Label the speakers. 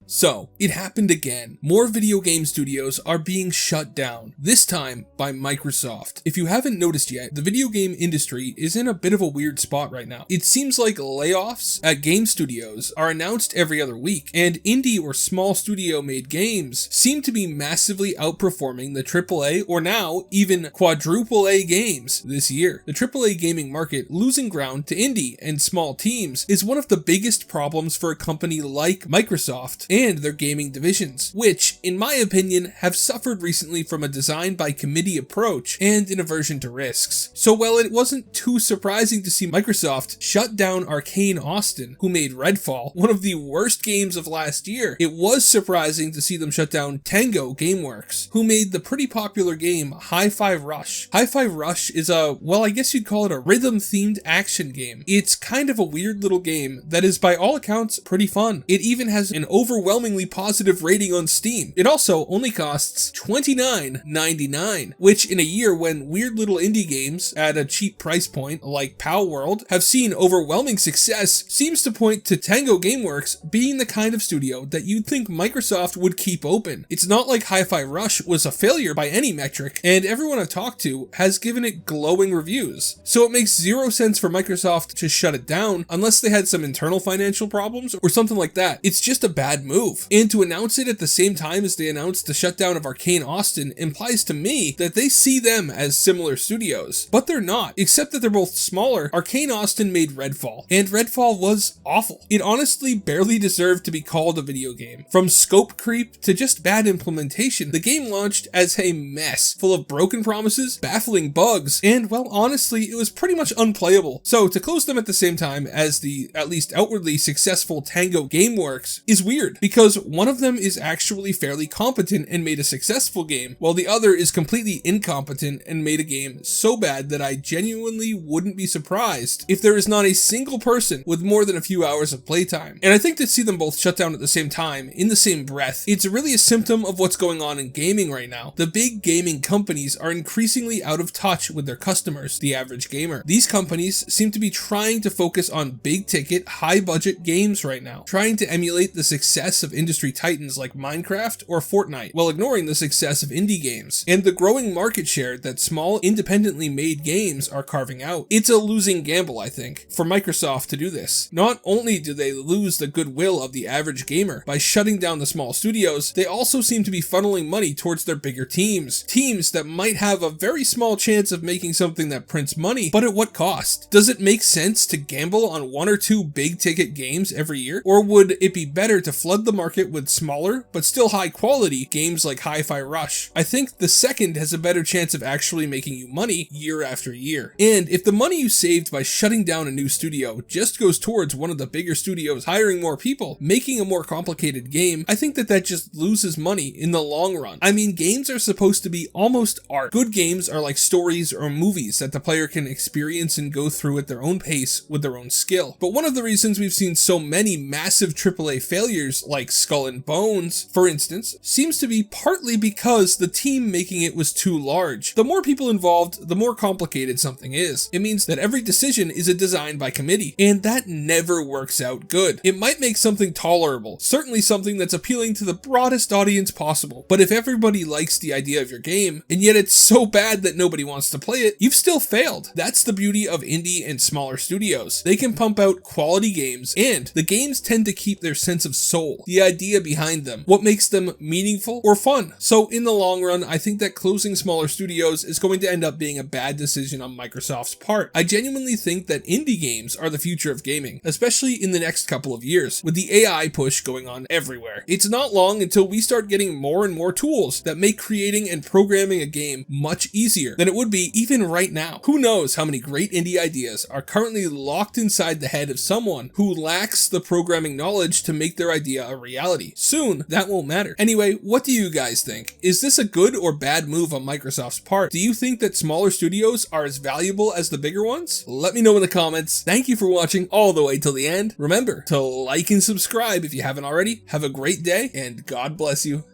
Speaker 1: So, it happened again. More video game studios are being shut down, this time by Microsoft. If you haven't noticed yet, the video game industry is in a bit of a weird spot right now. It seems like layoffs at game studios are announced every other week, and indie or small studio made games seem to be massively outperforming the AAA or now even quadruple A games this year. The AAA gaming market losing ground to indie and small teams is one of the biggest problems for a company like Microsoft and their gaming divisions, which, in my opinion, have suffered recently from a design by committee approach and an aversion to risks. So while it wasn't too surprising to see Microsoft shut down Arkane Austin, who made RedFall, one of the worst games of last year, it was surprising to see them shut down Tango Gameworks, who made the pretty popular game Hi-Fi Rush. Hi-Fi Rush is I guess you'd call it a rhythm-themed action game. It's kind of a weird little game that is by all accounts pretty fun. It even has an overwhelmingly positive rating on Steam. It also only costs $29.99, which in a year when weird little indie games at a cheap price point like Pal World have seen overwhelming success, seems to point to Tango Gameworks being the kind of studio that you'd think Microsoft would keep open. It's not like Hi-Fi Rush was a failure by any metric, and everyone I've talked to has given it glowing reviews. So it makes zero sense for Microsoft to shut it down unless they had some internal financial problems or something like that. It's just a bad move. And to announce it at the same time as they announced the shutdown of Arkane Austin implies to me that they see them as similar studios. But they're not, except that they're both smaller. Arkane Austin made RedFall, and RedFall was awful. It honestly barely deserved to be called a video game. From scope creep to just bad implementation, the game launched as a mess, full of broken promises, baffling bugs, and well, honestly, it was pretty much unplayable. So to close them at the same time as the at least outwardly successful Tango Gameworks is weird, because one of them is actually fairly competent and made a successful game, while the other is completely incompetent and made a game so bad that I genuinely wouldn't be surprised if there is not a single person with more than a few hours of playtime. And I think to see them both shut down at the same time, in the same breath, it's really a symptom of what's going on in gaming right now. The big gaming companies are increasingly out of touch with their customers, the average gamer. These companies seem to be trying to focus on big ticket, high budget games right now, trying to emulate the success of industry titans like Minecraft or Fortnite, while ignoring the success of indie games and the growing market share that small, independently made games are carving out. It's a losing gamble, I think, for Microsoft to do this. Not only do they lose the goodwill of the average gamer by shutting down the small studios, they also seem to be funneling money towards their bigger teams that might have a very small chance of making something that prints money, but at what cost? Does it make sense to gamble on one or two big ticket games every year? Or would it be better to flood the market with smaller, but still high quality games like Hi-Fi Rush? I think the second has a better chance of actually making you money year after year. And if the money you saved by shutting down a new studio just goes towards one of the bigger studios hiring more people, making a more complicated game, I think that just loses money in the long run. I mean, games are supposed to be almost art. Good games are like stories or movies that the player can experience and go through at their own pace with their own skill. But one of the reasons we've seen so many massive AAA failures like Skull and Bones, for instance, seems to be partly because the team making it was too large. The more people involved, the more complicated something is. It means that every decision is a design by committee, and that never works out good. It might make something tolerable, certainly something that's appealing to the broadest audience possible, but if everybody likes the idea of your game, and yet it's so bad that nobody wants to play it, you've still failed. That's the beauty of indie and smaller studios. They can pump out quality games, and the games tend to keep their sense of soul, the idea behind them, what makes them meaningful or fun. So in the long run, I think that closing smaller studios is going to end up being a bad decision on Microsoft's part. I genuinely think that indie games are the future of gaming, especially in the next couple of years, with the AI push going on everywhere. It's not long until we start getting more and more tools that make creating and programming a game much easier than it would be even right now. Who knows how many great indie ideas are currently locked inside the head of someone who lacks the programming knowledge to make their idea a reality. Soon, that won't matter. Anyway, what do you guys think? Is this a good or bad move on Microsoft's part? Do you think that smaller studios are as valuable as the bigger ones? Let me know in the comments. Thank you for watching all the way till the end. Remember to like and subscribe if you haven't already. Have a great day, and God bless you.